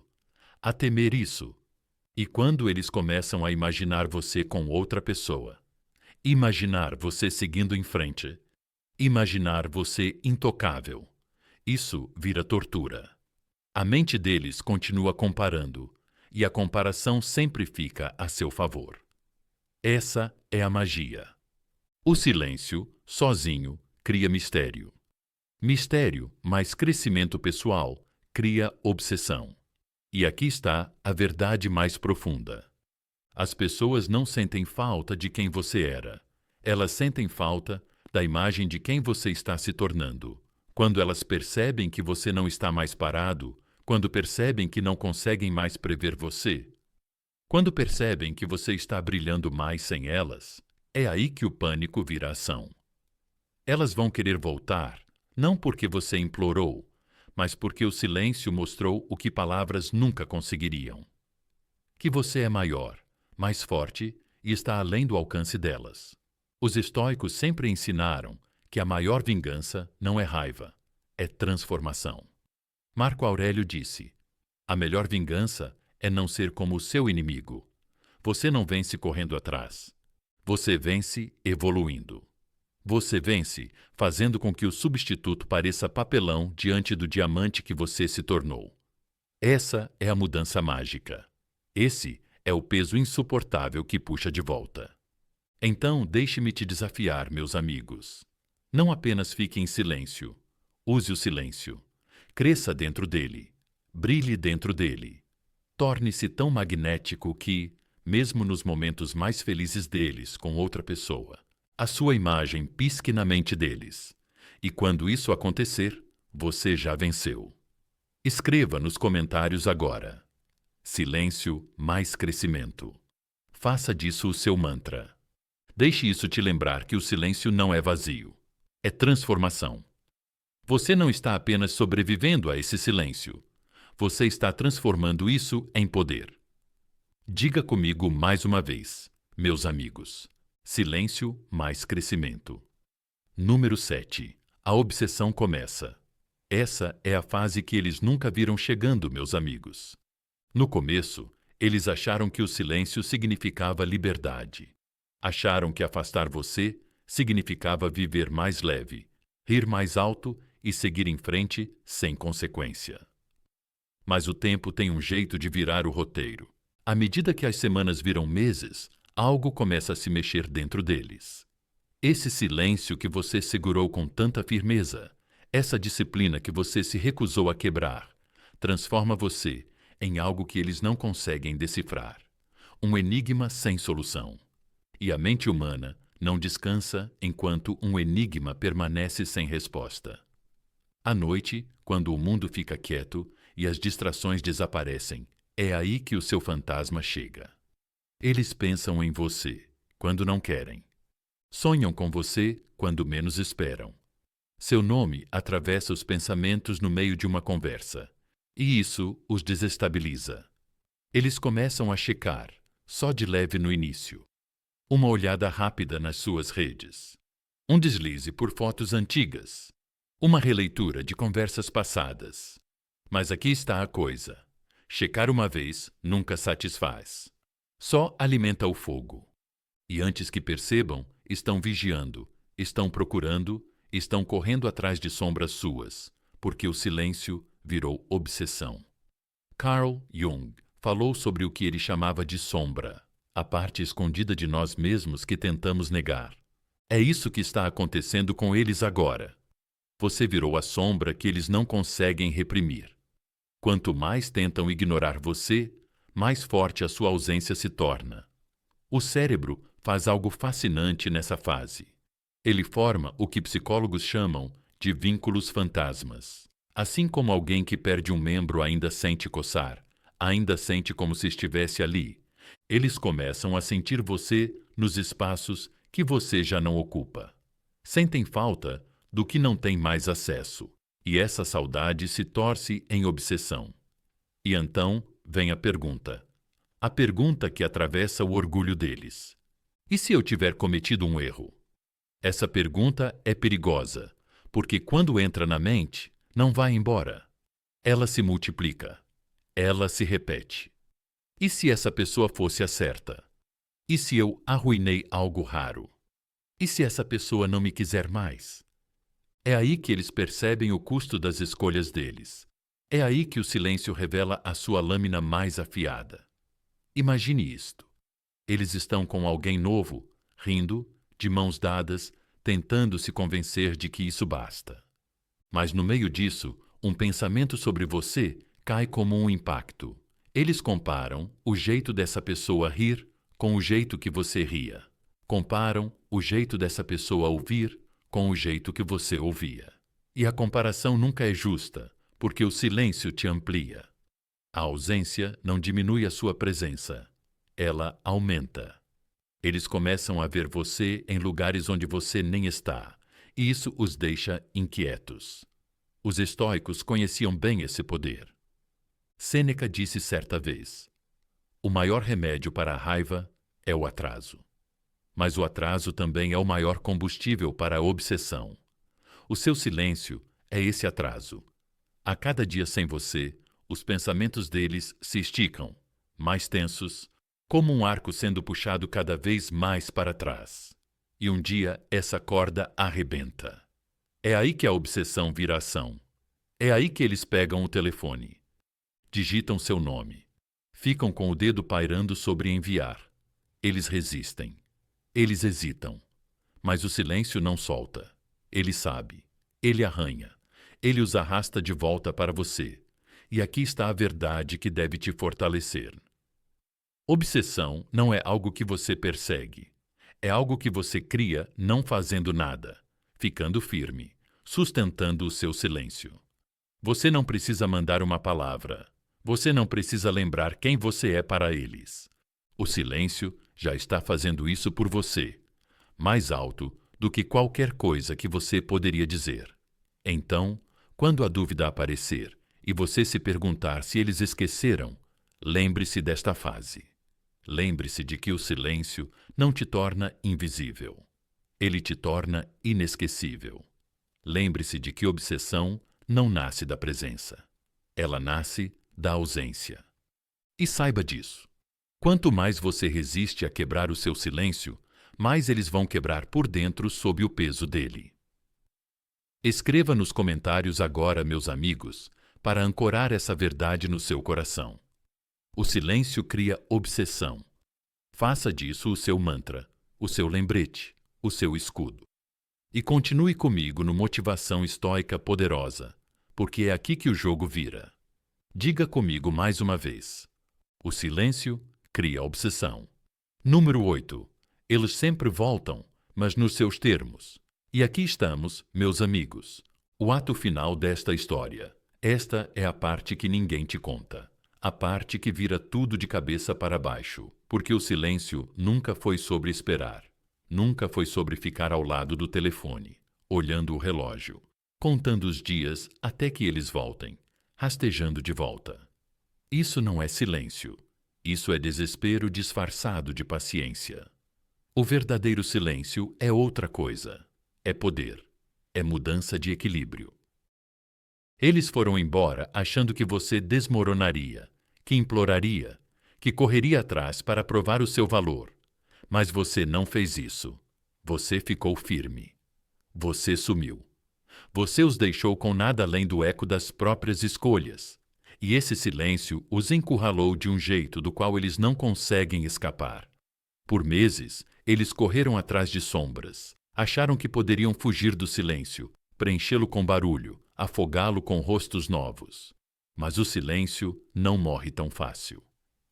a temer isso. E quando eles começam a imaginar você com outra pessoa, imaginar você seguindo em frente, imaginar você intocável, isso vira tortura. A mente deles continua comparando, e a comparação sempre fica a seu favor. Essa é a magia. O silêncio, sozinho, cria mistério. Mistério mais crescimento pessoal cria obsessão. E aqui está a verdade mais profunda. As pessoas não sentem falta de quem você era. Elas sentem falta da imagem de quem você está se tornando. Quando elas percebem que você não está mais parado, quando percebem que não conseguem mais prever você, quando percebem que você está brilhando mais sem elas, é aí que o pânico vira ação. Elas vão querer voltar, não porque você implorou, mas porque o silêncio mostrou o que palavras nunca conseguiriam. Que você é maior, mais forte e está além do alcance delas. Os estoicos sempre ensinaram que a maior vingança não é raiva, é transformação. Marco Aurélio disse: a melhor vingança é não ser como o seu inimigo. Você não vence correndo atrás. Você vence evoluindo. Você vence fazendo com que o substituto pareça papelão diante do diamante que você se tornou. Essa é a mudança mágica. Esse é o peso insuportável que puxa de volta. Então, deixe-me te desafiar, meus amigos. Não apenas fique em silêncio. Use o silêncio. Cresça dentro dele. Brilhe dentro dele. Torne-se tão magnético que, mesmo nos momentos mais felizes deles com outra pessoa, a sua imagem pisque na mente deles. E quando isso acontecer, você já venceu. Escreva nos comentários agora. Silêncio mais crescimento. Faça disso o seu mantra. Deixe isso te lembrar que o silêncio não é vazio. É transformação. Você não está apenas sobrevivendo a esse silêncio. Você está transformando isso em poder. Diga comigo mais uma vez, meus amigos. Silêncio mais crescimento. Número 7. A obsessão começa. Essa é a fase que eles nunca viram chegando, meus amigos. No começo, eles acharam que o silêncio significava liberdade. Acharam que afastar você significava viver mais leve, rir mais alto e seguir em frente sem consequência. Mas o tempo tem um jeito de virar o roteiro. À medida que as semanas viram meses, algo começa a se mexer dentro deles. Esse silêncio que você segurou com tanta firmeza, essa disciplina que você se recusou a quebrar, transforma você em algo que eles não conseguem decifrar. Um enigma sem solução. E a mente humana não descansa enquanto um enigma permanece sem resposta. À noite, quando o mundo fica quieto e as distrações desaparecem, é aí que o seu fantasma chega. Eles pensam em você quando não querem. Sonham com você quando menos esperam. Seu nome atravessa os pensamentos no meio de uma conversa, e isso os desestabiliza. Eles começam a checar, só de leve no início. Uma olhada rápida nas suas redes. Um deslize por fotos antigas. Uma releitura de conversas passadas. Mas aqui está a coisa. Checar uma vez nunca satisfaz. Só alimenta o fogo. E antes que percebam, estão vigiando, estão procurando, estão correndo atrás de sombras suas, porque o silêncio virou obsessão. Carl Jung falou sobre o que ele chamava de sombra, a parte escondida de nós mesmos que tentamos negar. É isso que está acontecendo com eles agora. Você virou a sombra que eles não conseguem reprimir. Quanto mais tentam ignorar você, mais forte a sua ausência se torna. O cérebro faz algo fascinante nessa fase. Ele forma o que psicólogos chamam de vínculos fantasmas. Assim como alguém que perde um membro ainda sente coçar, ainda sente como se estivesse ali, eles começam a sentir você nos espaços que você já não ocupa. Sentem falta do que não tem mais acesso, e essa saudade se torce em obsessão. E então vem a pergunta que atravessa o orgulho deles. E se eu tiver cometido um erro? Essa pergunta é perigosa, porque quando entra na mente, não vai embora. Ela se multiplica. Ela se repete. E se essa pessoa fosse a certa? E se eu arruinei algo raro? E se essa pessoa não me quiser mais? É aí que eles percebem o custo das escolhas deles. É aí que o silêncio revela a sua lâmina mais afiada. Imagine isto. Eles estão com alguém novo, rindo, de mãos dadas, tentando se convencer de que isso basta. Mas no meio disso, um pensamento sobre você cai como um impacto. Eles comparam o jeito dessa pessoa rir com o jeito que você ria. Comparam o jeito dessa pessoa ouvir com o jeito que você ouvia. E a comparação nunca é justa, porque o silêncio te amplia. A ausência não diminui a sua presença. Ela aumenta. Eles começam a ver você em lugares onde você nem está, e isso os deixa inquietos. Os estoicos conheciam bem esse poder. Sêneca disse certa vez: o maior remédio para a raiva é o atraso. Mas o atraso também é o maior combustível para a obsessão. O seu silêncio é esse atraso. A cada dia sem você, os pensamentos deles se esticam, mais tensos, como um arco sendo puxado cada vez mais para trás. E um dia essa corda arrebenta. É aí que a obsessão vira ação. É aí que eles pegam o telefone. digitam seu nome. Ficam com o dedo pairando sobre enviar. Eles resistem. Eles hesitam. Mas o silêncio não solta. Ele sabe. Ele arranha. Ele os arrasta de volta para você. E aqui está a verdade que deve te fortalecer. Obsessão não é algo que você persegue. É algo que você cria não fazendo nada, ficando firme, sustentando o seu silêncio. Você não precisa mandar uma palavra. Você não precisa lembrar quem você é para eles. O silêncio já está fazendo isso por você, mais alto do que qualquer coisa que você poderia dizer. Então, quando a dúvida aparecer e você se perguntar se eles esqueceram, lembre-se desta fase. Lembre-se de que o silêncio não te torna invisível. Ele te torna inesquecível. Lembre-se de que obsessão não nasce da presença. Ela nasce da ausência. E saiba disso. Quanto mais você resiste a quebrar o seu silêncio, mais eles vão quebrar por dentro sob o peso dele. Escreva nos comentários agora, meus amigos, para ancorar essa verdade no seu coração. O silêncio cria obsessão. Faça disso o seu mantra, o seu lembrete, o seu escudo. E continue comigo no Motivação Estoica Poderosa, porque é aqui que o jogo vira. Diga comigo mais uma vez. O silêncio cria obsessão. Número 8. Eles sempre voltam, mas nos seus termos. E aqui estamos, meus amigos. O ato final desta história. Esta é a parte que ninguém te conta. A parte que vira tudo de cabeça para baixo, porque o silêncio nunca foi sobre esperar. Nunca foi sobre ficar ao lado do telefone, olhando o relógio, contando os dias até que eles voltem, rastejando de volta. Isso não é silêncio. Isso é desespero disfarçado de paciência. O verdadeiro silêncio é outra coisa. É poder. É mudança de equilíbrio. Eles foram embora achando que você desmoronaria, que imploraria, que correria atrás para provar o seu valor. Mas você não fez isso. Você ficou firme. Você sumiu. Você os deixou com nada além do eco das próprias escolhas. E esse silêncio os encurralou de um jeito do qual eles não conseguem escapar. Por meses, eles correram atrás de sombras. Acharam que poderiam fugir do silêncio, preenchê-lo com barulho, afogá-lo com rostos novos. Mas o silêncio não morre tão fácil.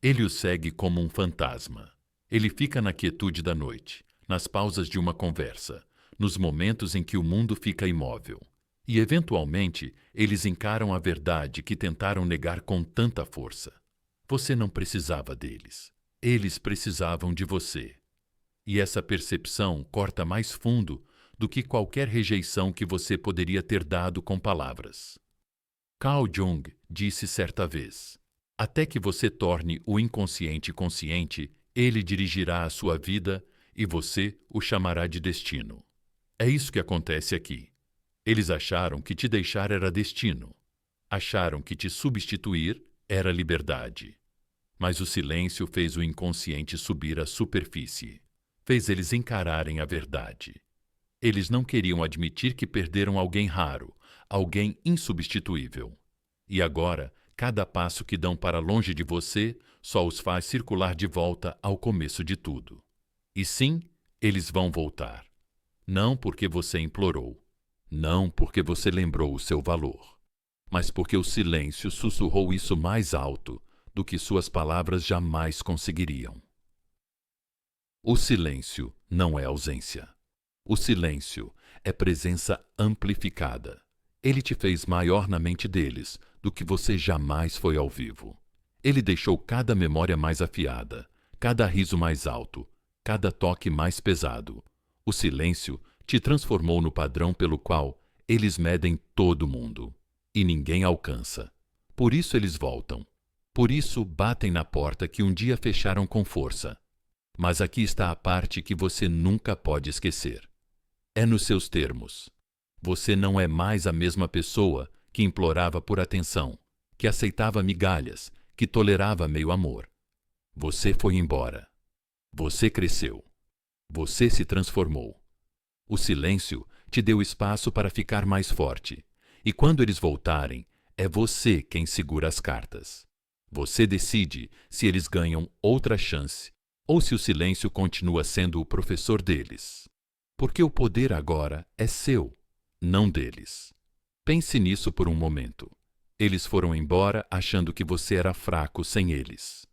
Ele o segue como um fantasma. Ele fica na quietude da noite, nas pausas de uma conversa, nos momentos em que o mundo fica imóvel. E, eventualmente, eles encaram a verdade que tentaram negar com tanta força. Você não precisava deles. Eles precisavam de você. E essa percepção corta mais fundo do que qualquer rejeição que você poderia ter dado com palavras. Carl Jung disse certa vez: até que você torne o inconsciente consciente, ele dirigirá a sua vida e você o chamará de destino. É isso que acontece aqui. Eles acharam que te deixar era destino. Acharam que te substituir era liberdade. Mas o silêncio fez o inconsciente subir à superfície. Fez eles encararem a verdade. Eles não queriam admitir que perderam alguém raro, alguém insubstituível. E agora, cada passo que dão para longe de você só os faz circular de volta ao começo de tudo. E sim, eles vão voltar. Não porque você implorou. Não porque você lembrou o seu valor. Mas porque o silêncio sussurrou isso mais alto do que suas palavras jamais conseguiriam. O silêncio não é ausência. O silêncio é presença amplificada. Ele te fez maior na mente deles do que você jamais foi ao vivo. Ele deixou cada memória mais afiada, cada riso mais alto, cada toque mais pesado. O silêncio te transformou no padrão pelo qual eles medem todo mundo. E ninguém alcança. Por isso eles voltam. Por isso batem na porta que um dia fecharam com força. Mas aqui está a parte que você nunca pode esquecer. É nos seus termos. Você não é mais a mesma pessoa que implorava por atenção, que aceitava migalhas, que tolerava meio amor. Você foi embora. Você cresceu. Você se transformou. O silêncio te deu espaço para ficar mais forte. E quando eles voltarem, é você quem segura as cartas. Você decide se eles ganham outra chance ou se o silêncio continua sendo o professor deles. Porque o poder agora é seu, não deles. Pense nisso por um momento. Eles foram embora achando que você era fraco sem eles.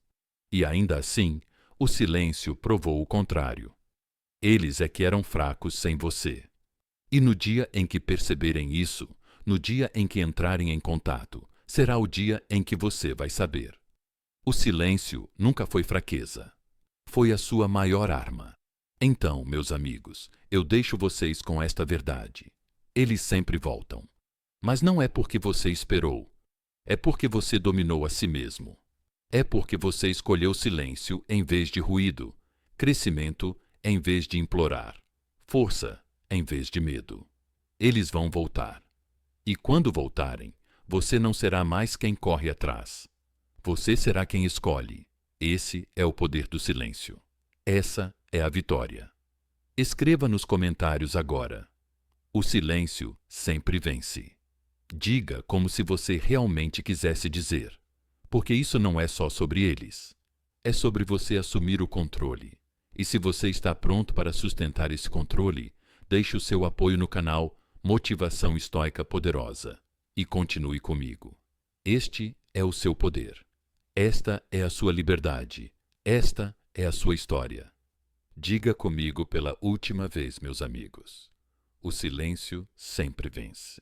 E ainda assim, o silêncio provou o contrário. Eles é que eram fracos sem você. E no dia em que perceberem isso, no dia em que entrarem em contato, será o dia em que você vai saber. O silêncio nunca foi fraqueza. Foi a sua maior arma. Então, meus amigos, eu deixo vocês com esta verdade. Eles sempre voltam. Mas não é porque você esperou. É porque você dominou a si mesmo. É porque você escolheu silêncio em vez de ruído, crescimento em vez de implorar, força em vez de medo. Eles vão voltar. E quando voltarem, você não será mais quem corre atrás. Você será quem escolhe. Esse é o poder do silêncio. Essa é a vitória. Escreva nos comentários agora. O silêncio sempre vence. Diga como se você realmente quisesse dizer. Porque isso não é só sobre eles. É sobre você assumir o controle. E se você está pronto para sustentar esse controle, deixe o seu apoio no canal Motivação Estoica Poderosa. E continue comigo. Este é o seu poder. Esta é a sua liberdade. Esta é a sua história. Diga comigo pela última vez, meus amigos. O silêncio sempre vence.